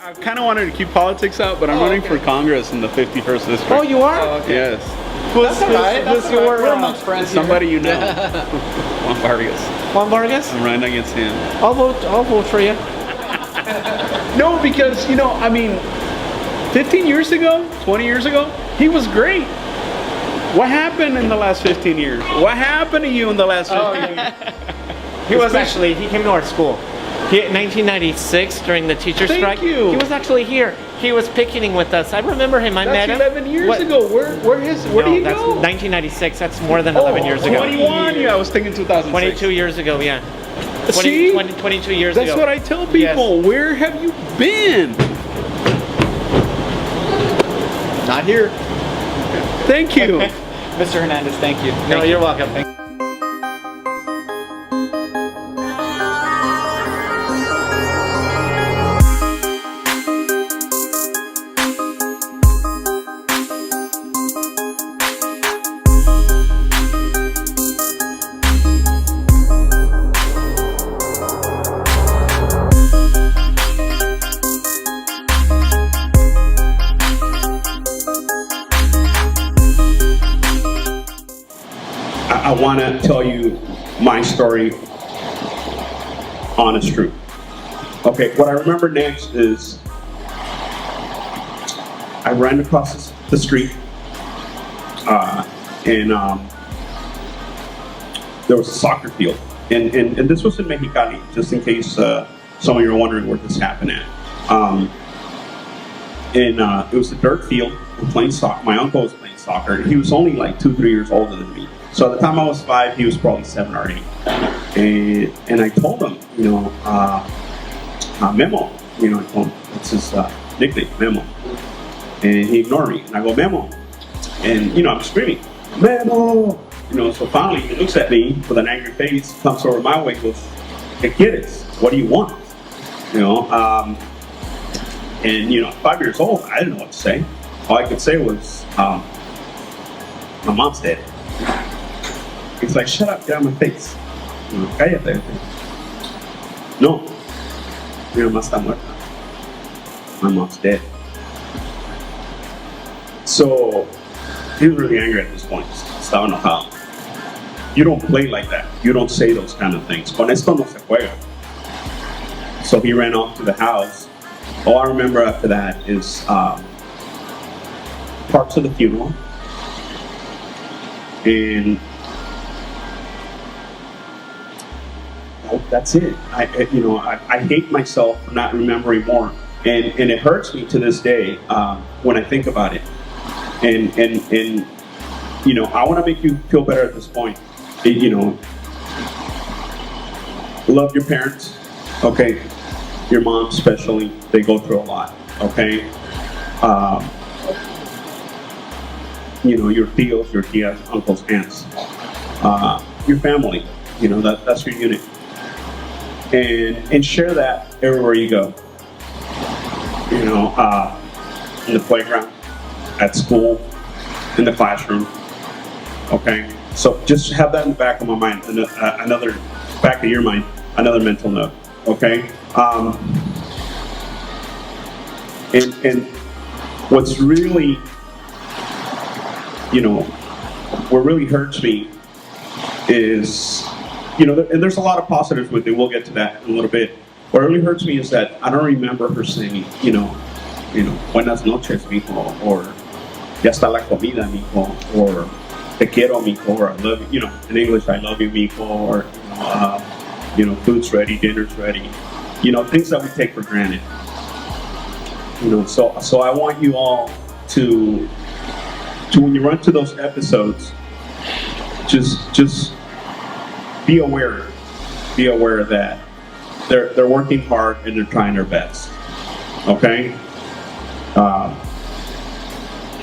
I kind of wanted to keep politics out, but I'm running for Congress in the 51st district. Oh, you are? Oh, okay. Yes. That's all right. That's all right. We're amongst friends. Somebody you know. Juan Vargas. Juan Vargas? I'm running against him. I'll vote for you. No, because, you know, I mean, 15 years ago, 20 years ago, he was great. What happened in the last 15 years? What happened to you in the last 15 years? He came to our school. In 1996, during the teacher strike, Thank you. he was actually here. He was picketing with us. I remember him. I met him. 11 years ago. Where do you that's go? 1996. That's more than 11 years ago. 21. Yeah, I was thinking 2006. 22 years ago, yeah. 22 years ago. That's what I tell people. Yes. Where have you been? Not here. Thank you. Mr. Hernandez, thank you. No, you're welcome. I want to tell you my story, honest truth. Okay, what I remember next is I ran across the street and there was a soccer field. And this was in Mexicali, just in case some of you are wondering where this happened at. It was a dirt field. I'm playing soccer. My uncle was playing soccer. He was only like 2-3 years older than me. So at the time I was 5, he was probably 7 or 8. And I told him, you know, Memo, you know, I told him, it's his nickname, Memo. And he ignored me. And I go, Memo. And, you know, I'm screaming, Memo. You know, so finally he looks at me with an angry face, comes over my way, goes, ¿Qué quieres? What do you want? You know, and, you know, 5 years old, I didn't know what to say. All I could say was, my mom's dead. He's like, shut up, get out of my face. You know, cállate. No. Mi mamá está muerta. My mom's dead. So, he was really angry at this point. Estaba enojado. You don't play like that. You don't say those kind of things. Con esto no se juega. So he ran off to the house. All I remember after that is parts of the funeral. And that's it. I hate myself for not remembering more, and it hurts me to this day when I think about it. And you know, I want to make you feel better at this point. You know, love your parents, okay? Your mom especially, they go through a lot, okay? You know, your tios, your tias, uncles, aunts, your family, you know, that's your unit. And share that everywhere you go. You know, in the playground, at school, in the classroom, okay? So just have that in the back of my mind, another back of your mind, another mental note, okay? And what's really, you know, what really hurts me is, you know, and there's a lot of positives with it. We'll get to that in a little bit. What really hurts me is that I don't remember her saying, you know, buenas noches, mijo, or ya está la comida, mijo, or te quiero, mijo, or I love you. You know, in English, I love you, mijo, or you know, food's ready, dinner's ready. You know, things that we take for granted. You know, so I want you all to when you run to those episodes, just be aware that they're working hard and they're trying their best. Okay.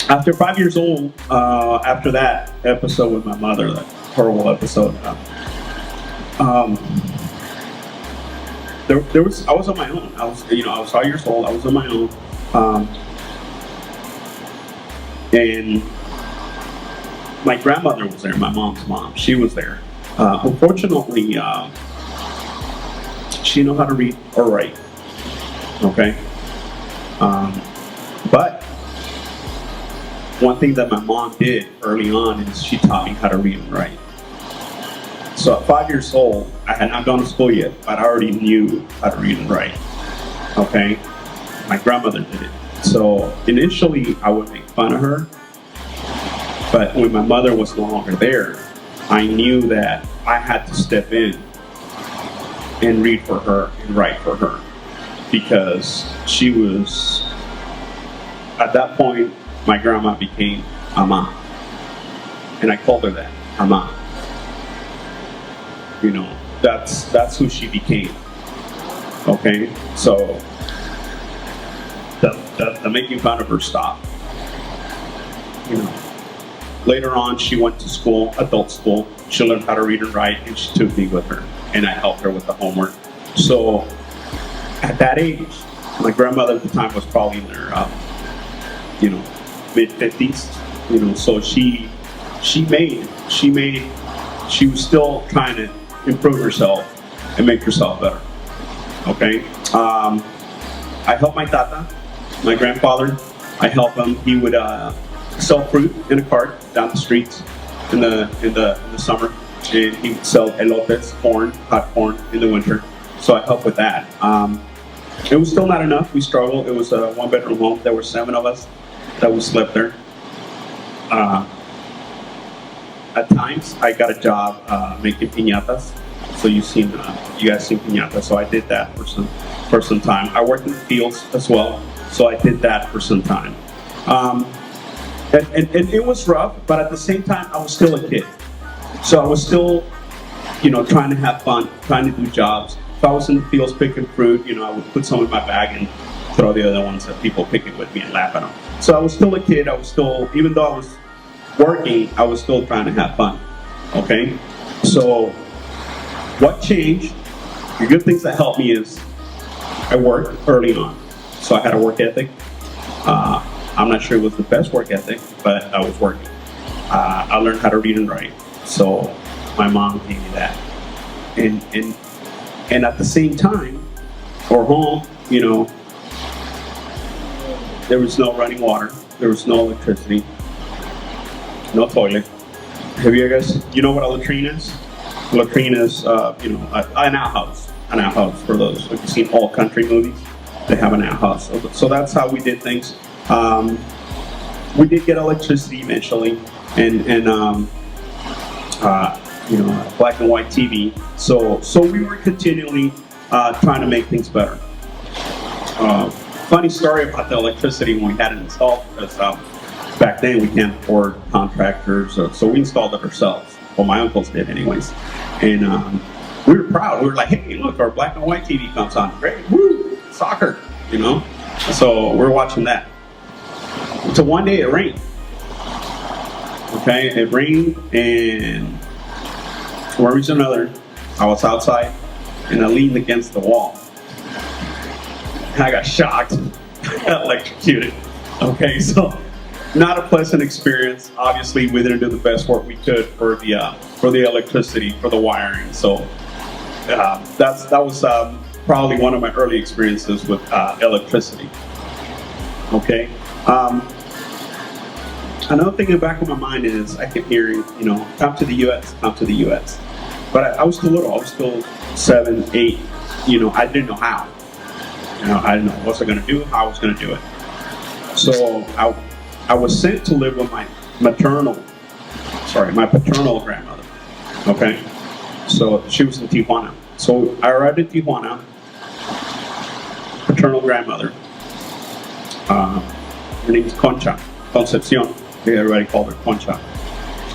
After 5 years old, after that episode with my mother, that horrible episode, I was on my own. I was 5 years old. I was on my own, and my grandmother was there. My mom's mom. She was there. Unfortunately, she didn't know how to read or write. Okay, But one thing that my mom did early on is she taught me how to read and write. So at 5 years old, I had not gone to school yet, but I already knew how to read and write. Okay? My grandmother did it. So initially, I would make fun of her. But when my mother was no longer there, I knew that I had to step in and read for her and write for her. Because she was, at that point, my grandma became Ama. And I called her that, Ama. You know, that's who she became. Okay? So, the making fun of her stopped. You know. Later on, she went to school, adult school. She learned how to read and write, and she took me with her. And I helped her with the homework. So, at that age, my grandmother at the time was probably in her, mid-50s. So she was still trying to improve herself and make herself better. Okay? I helped my tata, my grandfather. I helped him. He would sell fruit in a cart down the streets in the summer. And he would sell elotes, corn, hot corn in the winter. So I helped with that. It was still not enough. We struggled. It was a one-bedroom home. There were 7 of us that we slept there. At times, I got a job making piñatas. So you guys seen piñatas. So I did that for some time. I worked in the fields as well. So I did that for some time. And it was rough, but at the same time, I was still a kid. So I was still, trying to have fun, trying to do jobs. If I was in the fields picking fruit, I would put some in my bag and throw the other ones that people picking with me and laugh at them. So I was still a kid. I was still, even though I was working, I was still trying to have fun. Okay? So what changed? The good things that helped me is I worked early on. So I had a work ethic. I'm not sure it was the best work ethic, but I was working. I learned how to read and write. So my mom gave me that. And at the same time, or home, there was no running water. There was no electricity. No toilet. Have you guys, what a latrine is? A latrine is, an outhouse. An outhouse for those. If you've seen all country movies, they have an outhouse. So that's how we did things. We did get electricity eventually, and black and white TV. So we were continually trying to make things better. Funny story about the electricity when we had it installed, because back then we can't afford contractors, so we installed it ourselves. Well, my uncles did anyways. And we were proud. We were like, hey, look, our black and white TV comes on. Great, woo, soccer, So we're watching that. So one day it rained. Okay, it rained, and for one reason or another, I was outside and I leaned against the wall. And I got shocked. I got electrocuted. Okay, so not a pleasant experience. Obviously, we didn't do the best work we could for the electricity, for the wiring. So that was probably one of my early experiences with electricity. Okay. Another thing in the back of my mind is I kept hearing, come to the U.S., come to the U.S. But I was still little. I was still 7, 8. I didn't know how. I didn't know what I was going to do, how I was going to do it. So I was sent to live with my paternal grandmother. Okay. So she was in Tijuana. So I arrived in Tijuana. Paternal grandmother. Her name is Concepcion. Everybody called her Concha.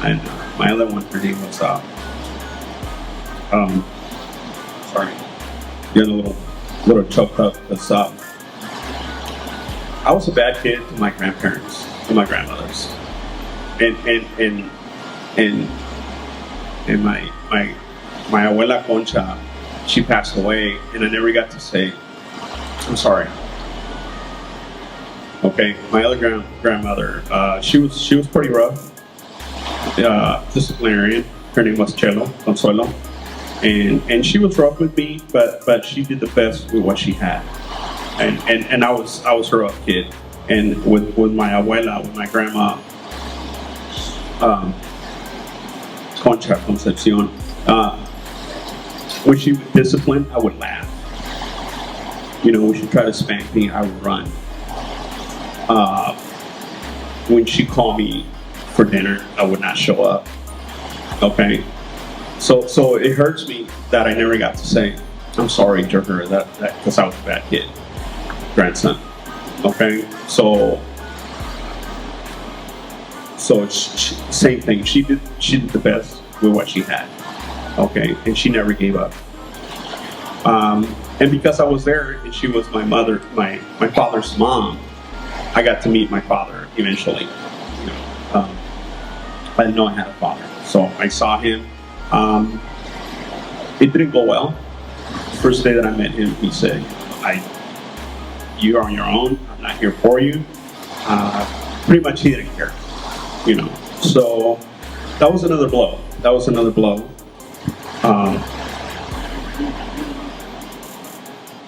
And my other one, her name was, getting a little choked up because I was a bad kid to my grandparents, to my grandmothers. And my abuela Concha, she passed away, and I never got to say, I'm sorry. Okay, my other grandmother, she was pretty rough, disciplinarian. Her name was Consuelo, and she was rough with me, but she did the best with what she had. and I was her kid, and with my abuela, with my grandma, Concha Concepcion, when she would discipline, I would laugh. You know, when she tried to spank me, I would run. When she called me for dinner, I would not show up. Okay, so it hurts me that I never got to say I'm sorry to her that because I was a bad kid, grandson. Okay, so same thing. She did the best with what she had. Okay, and she never gave up. And because I was there and she was my mother, my father's mom, I got to meet my father eventually. You know, I didn't know I had a father, so I saw him. It didn't go well. First day that I met him, he said, "You are on your own. I'm not here for you." Pretty much, he didn't care. You know, so that was another blow.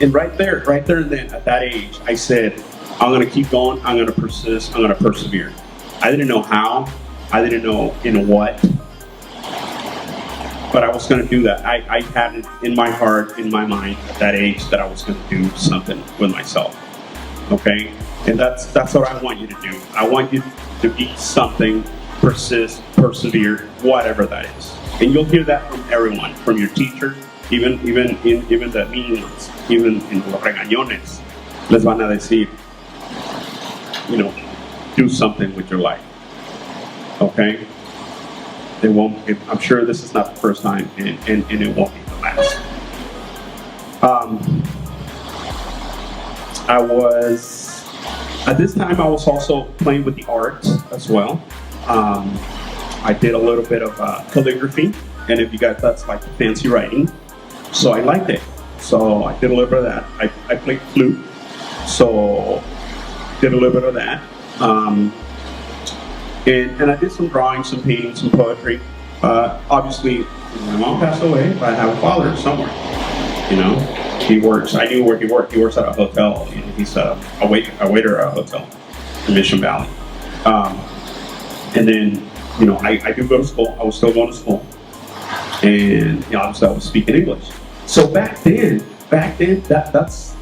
And right there and then, at that age, I said, I'm going to keep going, I'm going to persist, I'm going to persevere. I didn't know how, I didn't know in what, but I was going to do that. I had it in my heart, in my mind, at that age, that I was going to do something with myself. Okay? And that's what I want you to do. I want you to be something, persist, persevere, whatever that is. And you'll hear that from everyone, from your teacher, even the mean ones, even in los regañones, les van a decir, you know, do something with your life. Okay? It won't. I'm sure this is not the first time, and it won't be the last. At this time, I was also playing with the arts as well. I did a little bit of calligraphy, and if you guys, that's like fancy writing. So I liked it. So I did a little bit of that. I played flute, so did a little bit of that. And I did some drawing, some painting, some poetry. Obviously, my mom passed away, but I have a father somewhere. You know, he works. I knew where he worked. He works at a hotel. He's a waiter at a hotel in Mission Valley. And then, you know, I do go to school. I was still going to school, and you know, obviously I was speaking English. So back then, those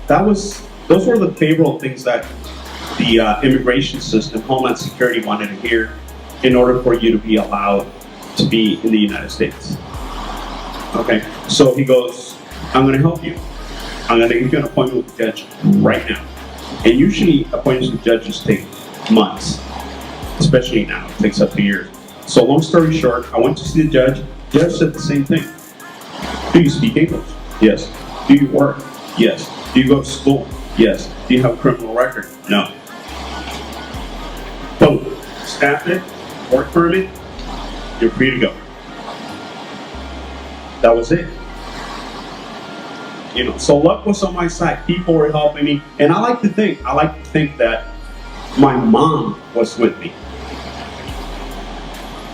were the favorable things that the immigration system, Homeland Security, wanted to hear in order for you to be allowed to be in the United States. Okay, so he goes, I'm going to help you. I'm going to give you an appointment with the judge right now. And usually appointments with judges take months, especially now. It takes up to years. So long story short, I went to see the judge. The judge said the same thing. Do you speak English? Yes. Do you work? Yes. Do you go to school? Yes. Do you have a criminal record? No. Boom. Stamped it, work permit, you're free to go. That was it. You know, so luck was on my side. People were helping me. And I like to think that my mom was with me.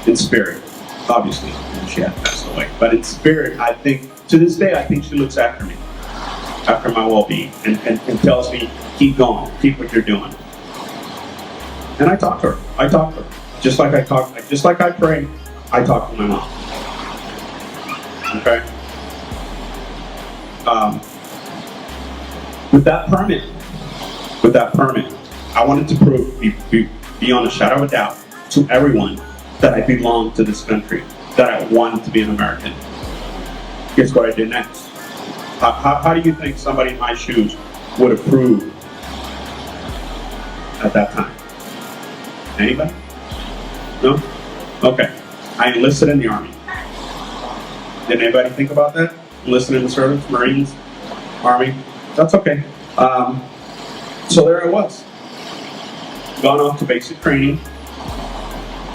In spirit, obviously. She had passed away. But in spirit, I think, to this day, I think she looks after me. After my well-being. And tells me, keep going, keep what you're doing. And I talk to her. Just like I pray, I talk to my mom. Okay? With that permit, I wanted to prove, beyond a shadow of a doubt, to everyone that I belong to this country, that I wanted to be an American. Guess what I did next? How do you think somebody in my shoes would have proved at that time? Anybody? No? Okay. I enlisted in the Army. Did anybody think about that? Enlisted in the service, Marines, Army? That's okay. So there I was. Gone off to basic training.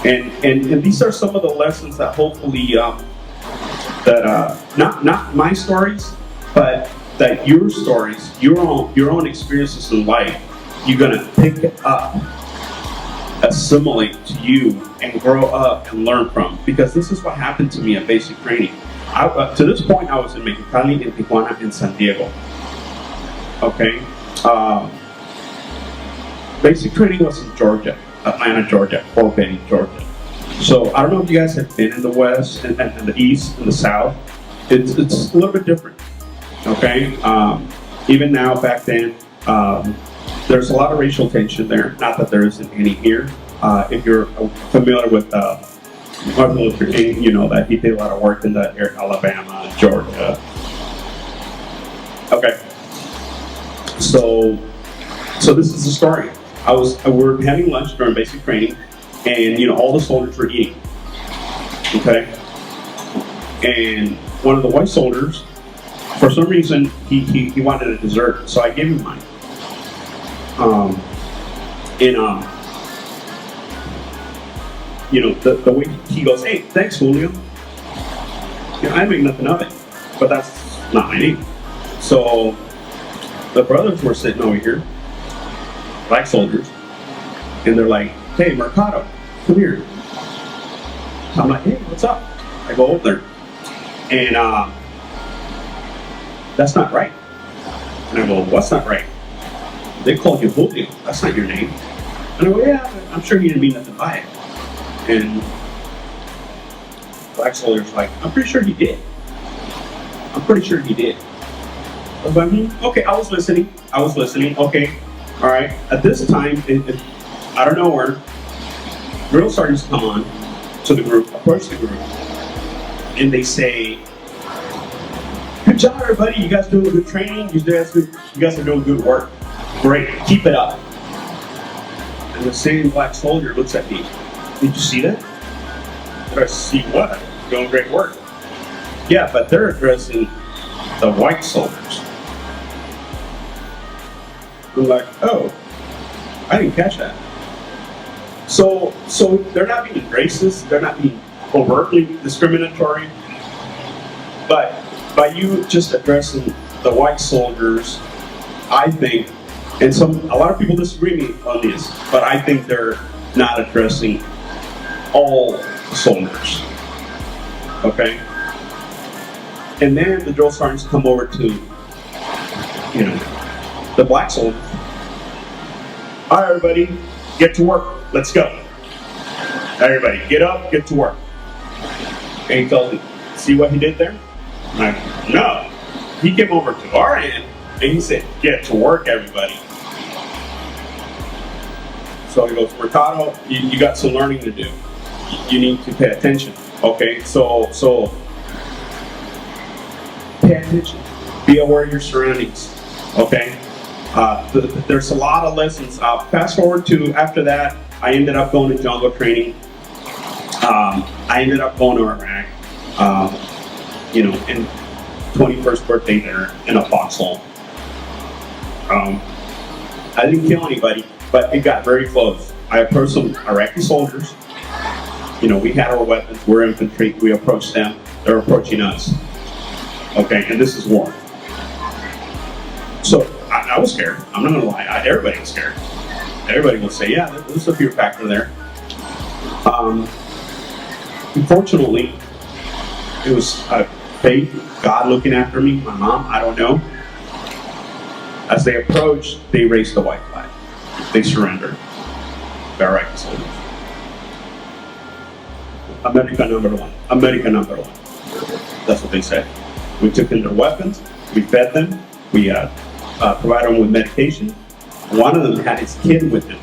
And these are some of the lessons that hopefully, not my stories, but that your stories, your own experiences in life, you're gonna pick it up, assimilate to you, and grow up and learn from. Because this is what happened to me at basic training. To this point, I was in Mexicali, in Tijuana, in San Diego. Okay, Uh, basic training was in Georgia, Atlanta, Georgia, Fort Benning, Georgia. So I don't know if you guys have been in the West and the East and the South. It's a little bit different, okay? Even now, back then, there's a lot of racial tension there. Not that there isn't any here. If you're familiar with Martin Luther King, you know that he did a lot of work in the area, Alabama, Georgia. Okay. So this is the story. We were having lunch during basic training, and all the soldiers were eating. Okay. And one of the white soldiers, for some reason, he wanted a dessert, so I gave him mine. The way he goes, "Hey, thanks, Julio." I make nothing of it, but that's not my name. So the brothers were sitting over here, black soldiers, and they're like, "Hey, Mercado, come here." I'm like, "Hey, what's up?" I go over there, and that's not right. And I go, "What's not right?" "They called you Julio. That's not your name." And I go, "Yeah, I'm sure he didn't mean nothing by it." And black soldier's like, "I'm pretty sure he did. I'm pretty sure he did." I was like, okay, I was listening. Okay, all right. At this time, out of nowhere, drill sergeants come on to the group, approach the group, and they say, "Good job, everybody. You guys doing good training. You guys are doing good work. Great. Keep it up." And the same black soldier looks at me. "Did you see that?" "Did I see what?" "Doing great work." "Yeah, but they're addressing the white soldiers." I'm like, "Oh, I didn't catch that." So they're not being racist. They're not being overtly discriminatory. But by you just addressing the white soldiers, I think, and a lot of people disagree with me on this, but I think they're not addressing all soldiers. Okay? And then the drill sergeants come over to, the black soldiers. "All right, everybody, get to work. Let's go. Everybody, get up, get to work." And he told me, "See what he did there?" I'm like, "No." He came over to our end and he said, "Get to work, everybody." So he goes, "Mercado, you got some learning to do. You need to pay attention." Okay, so pay attention. Be aware of your surroundings. Okay? There's a lot of lessons. Fast forward to after that, I ended up going to jungle training. I ended up going to Iraq. And 21st birthday there in a foxhole. I didn't kill anybody, but it got very close. I approached some Iraqi soldiers. We had our weapons. We're infantry. We approached them. They're approaching us. Okay, and this is war. So I was scared. I'm not gonna lie. Everybody was scared. Everybody will say, "Yeah, there's a fear factor there." Unfortunately, it was faith, God looking after me, my mom, I don't know. As they approached, they raised the white flag. They surrendered. The Iraqi soldiers. America number one. America number one. That's what they said. We took in their weapons. We fed them. We provided them with medication. One of them had his kid with him.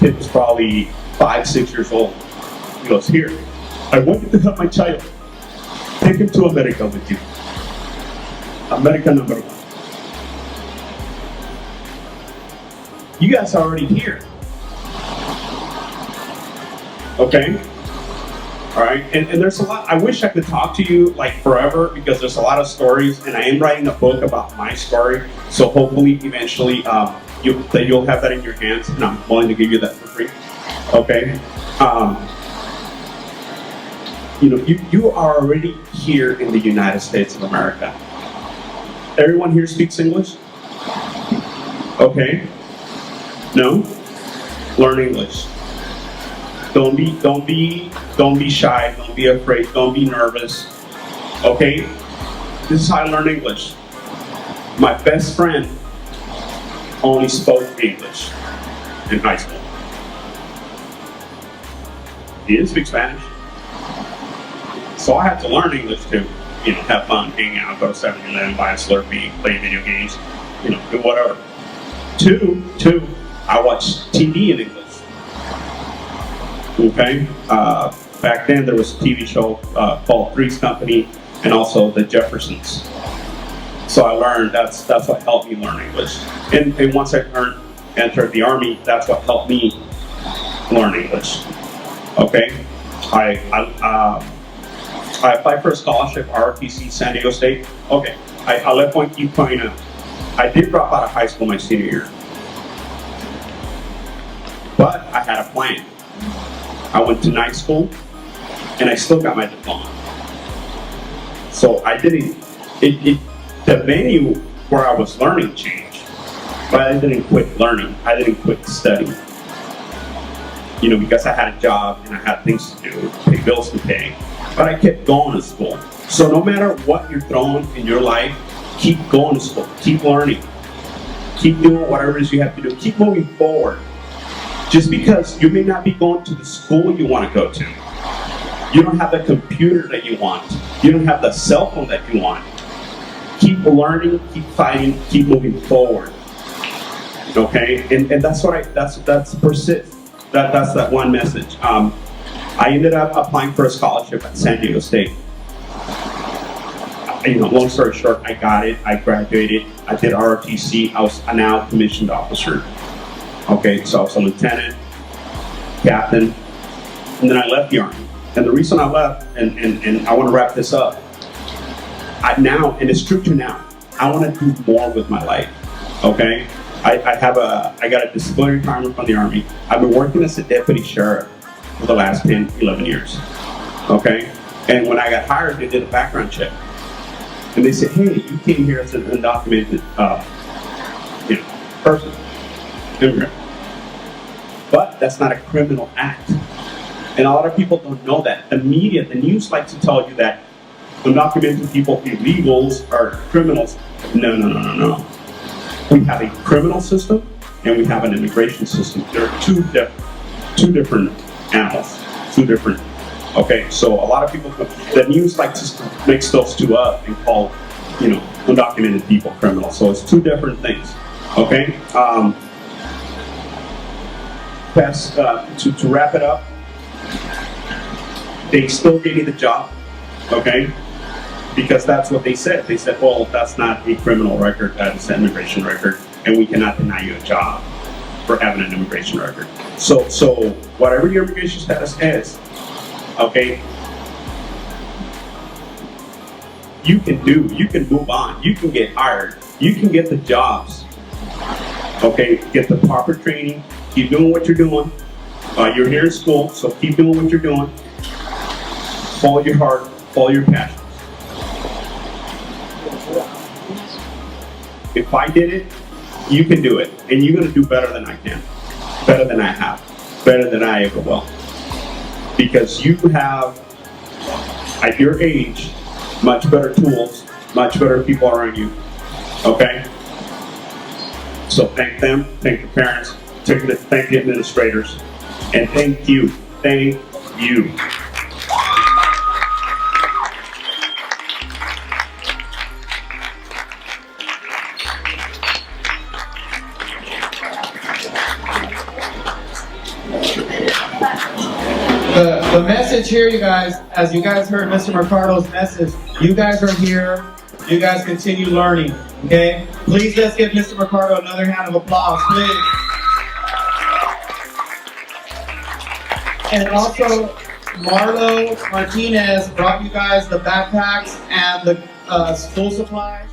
Kid was probably 5, 6 years old. He goes, "Here, I want you to help my child. Take him to America with you." America number one. You guys are already here. Okay? All right? And there's a lot. I wish I could talk to you like forever because there's a lot of stories, and I am writing a book about my story. So hopefully, eventually, you'll have that in your hands, and I'm willing to give you that for free. Okay? You are already here in the United States of America. Everyone here speaks English? Okay. No? Learn English. Don't be shy. Don't be afraid. Don't be nervous. Okay? This is how I learn English. My best friend only spoke English in high school. He didn't speak Spanish. So I had to learn English to, have fun, hang out, go to 7-Eleven, buy a Slurpee, play video games, do whatever. Two, I watched TV in English. Okay? Back then there was a TV show called Three's Company and also The Jeffersons. So I learned, that's what helped me learn English. And once I entered the Army, that's what helped me learn English. Okay? I applied for a scholarship, ROTC, San Diego State. Okay, I left one keep pointing out. I did drop out of high school my senior year. But I had a plan. I went to night school, and I still got my diploma. So I didn't, the venue where I was learning changed, but I didn't quit learning. I didn't quit studying. Because I had a job and I had things to do, pay bills to pay. But I kept going to school. So no matter what you're throwing in your life, keep going to school, keep learning, keep doing whatever it is you have to do, keep moving forward. Just because you may not be going to the school you want to go to, you don't have the computer that you want, you don't have the cell phone that you want, keep learning, keep fighting, keep moving forward. Okay, and that's what that's persist. That's that one message. I ended up applying for a scholarship at San Diego State. Long story short, I got it. I graduated. I did ROTC. I was a now commissioned officer. Okay, so I was a lieutenant, captain, and then I left the Army. And the reason I left, and I want to wrap this up, and it's true to now, I want to do more with my life. Okay, I got a disciplinary retirement from the Army. I've been working as a deputy sheriff for the last 10, 11 years. Okay, and when I got hired, they did a background check, and they said, "Hey, you came here as an undocumented, person, immigrant." But that's not a criminal act, and a lot of people don't know that. The media, the news, like to tell you that undocumented people, illegals, are criminals. No. We have a criminal system and we have an immigration system. They're two different animals, two different. Okay, so a lot of people, the news likes to mix those two up and call, undocumented people criminals. So it's two different things. Okay. To wrap it up, they still gave me the job. Okay. Because that's what they said. They said, well, that's not a criminal record, that's an immigration record, and we cannot deny you a job for having an immigration record. So whatever your immigration status is, okay, you can move on, you can get hired, you can get the jobs, okay, get the proper training, keep doing what you're doing. You're here in school, so keep doing what you're doing. Follow your heart, follow your passion. If I did it, you can do it. And you're going to do better than I can. Better than I have. Better than I ever will. Because you have, at your age, much better tools, much better people around you. Okay? So thank them, thank the parents, thank the administrators, and thank you. Thank you. The message here, you guys, as you guys heard Mr. Mercado's message, you guys are here, you guys continue learning, okay? Please let's give Mr. Mercado another round of applause, please. And also, Marlo Martinez brought you guys the backpacks and the school supplies.